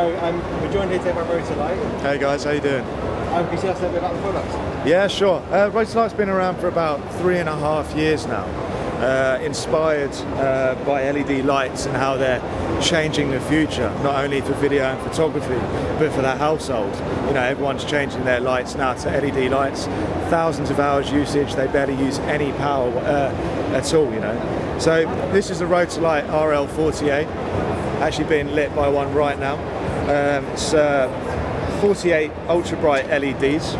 We're joined here today by Rotolight. Hey guys, how you doing? Can you tell us a little bit about the product? Yeah, sure. Rotolight's been around for about 3.5 years now. Inspired by LED lights and how they're changing the future, not only for video and photography, but for the household. You know, everyone's changing their lights now to LED lights. Thousands of hours usage, they barely use any power at all, you know. So this is the Rotolight RL48, actually being lit by one right now. It's 48 ultra bright LEDs.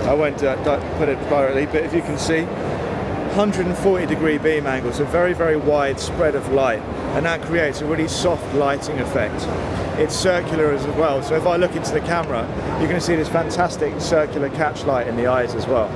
I won't put it directly, but if you can see, 140 degree beam angles, a very, very wide spread of light, and that creates a really soft lighting effect. It's circular as well, so if I look into the camera, you're going to see this fantastic circular catch light in the eyes as well.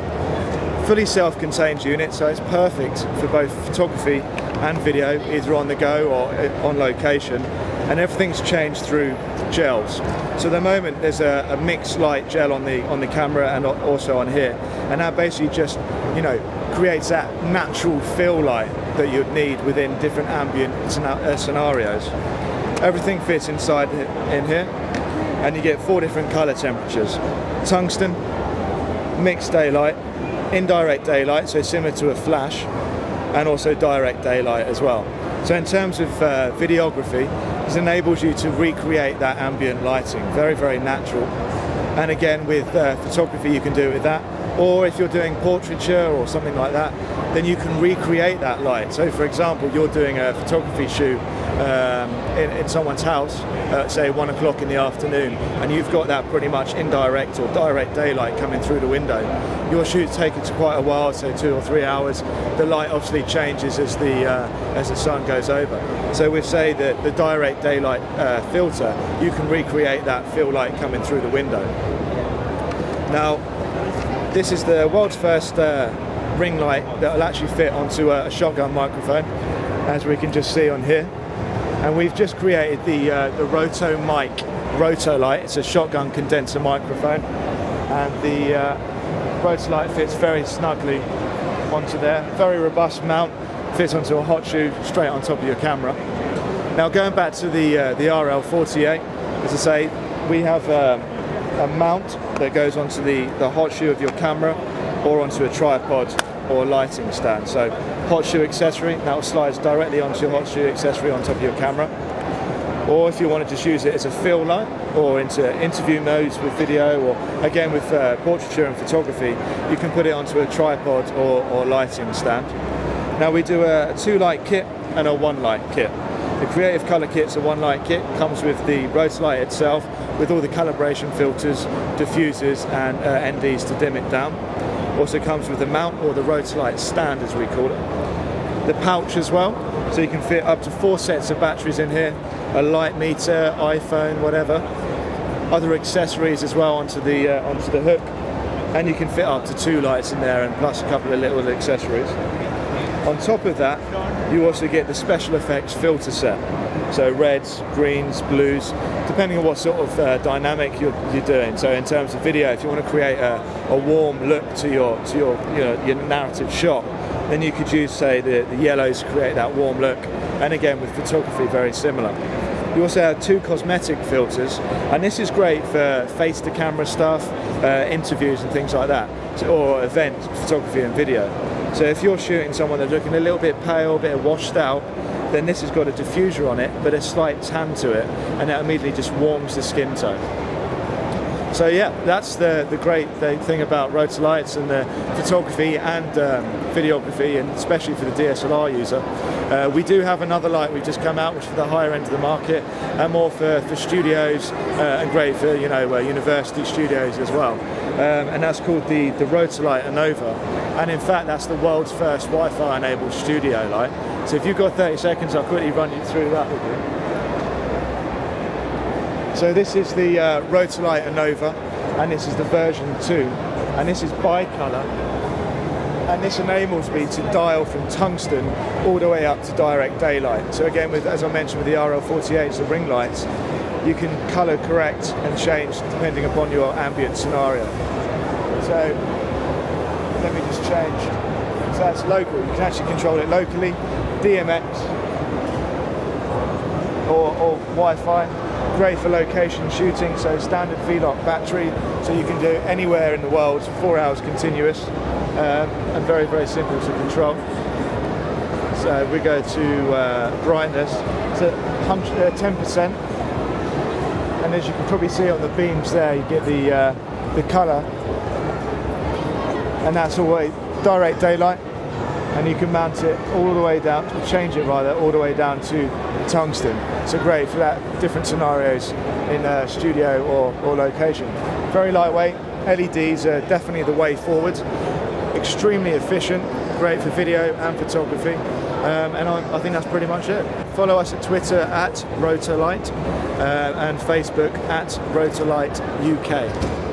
Fully self-contained unit, so it's perfect for both photography and video, either on the go or on location, and everything's changed through gels. So at the moment there's a mixed light gel on the camera and also on here, and that basically just, you know, creates that natural fill light that you'd need within different ambient scenarios. Everything fits inside in here, and you get 4 different color temperatures: tungsten, mixed daylight, indirect daylight, so similar to a flash, and also direct daylight as well. So in terms of videography, this enables you to recreate that ambient lighting, very, very natural. And again, with photography, you can do it with that. Or if you're doing portraiture or something like that, then you can recreate that light. So for example, you're doing a photography shoot in someone's house at say 1 o'clock in the afternoon, and you've got that pretty much indirect or direct daylight coming through the window. Your shoot's taken quite a while, say 2 or 3 hours. The light obviously changes as the sun goes over. So we say that the direct daylight filter, you can recreate that fill light coming through the window. Now, this is the world's first ring light that will actually fit onto a shotgun microphone, as we can just see on here. And we've just created the Rotolight. It's a shotgun condenser microphone, and the Rotolight fits very snugly onto there. Very robust mount, fits onto a hot shoe straight on top of your camera. Now going back to the RL48, as I say, we have a mount that goes onto the hot shoe of your camera, or onto a tripod or lighting stand. So hot shoe accessory, that slides directly onto your hot shoe accessory on top of your camera. Or if you want to just use it as a fill light, or into interview modes with video, or again with portraiture and photography, you can put it onto a tripod or lighting stand. Now we do a 2 light kit and a 1 light kit. The Creative Colour kit's a 1 light kit, comes with the Rotolight itself, with all the calibration filters, diffusers and NDs to dim it down. Also comes with the mount, or the Rotolight stand as we call it. The pouch as well, so you can fit up to 4 sets of batteries in here, a light meter, iPhone, whatever. Other accessories as well onto the hook, and you can fit up to 2 lights in there, and plus a couple of little accessories. On top of that, you also get the special effects filter set, so reds, greens, blues, depending on what sort of dynamic you're doing. So in terms of video, if you want to create a warm look to your narrative shot, then you could use, say, the yellows to create that warm look. And again, with photography, very similar. You also have 2 cosmetic filters, and this is great for face-to-camera stuff, interviews and things like that, or event photography and video. So if you're shooting someone that's looking a little bit pale, a bit washed out, then this has got a diffuser on it, but a slight tan to it, and it immediately just warms the skin tone. So yeah, that's the great thing about Rotolights and the photography and videography, and especially for the DSLR user. We do have another light we've just come out, which is for the higher end of the market, and more for studios, and great for university studios as well. And that's called the Rotolight Nova. And in fact, that's the world's first Wi-Fi enabled studio light. So if you've got 30 seconds, I'll quickly run you through that with you. So this is the Rotolight Nova, and this is the version 2, and this is bi-colour, and this enables me to dial from tungsten all the way up to direct daylight. So again, as I mentioned with the RL48s, the ring lights, you can colour correct and change depending upon your ambient scenario. So let me just change. So that's local, you can actually control it locally, DMX or Wi-Fi. great for location shooting, so standard V-lock battery, so you can do it anywhere in the world, 4 hours continuous, and very, very simple to control. So we go to brightness, it's at 10%, and as you can probably see on the beams there, you get the colour, and that's always direct daylight, and you can mount it all the way down, change it rather, all the way down to tungsten. So great for that different scenarios in a studio or location. Very lightweight, LEDs are definitely the way forward, extremely efficient, great for video and photography, and I think that's pretty much it. Follow us at Twitter at Rotolight and Facebook at Rotolight UK.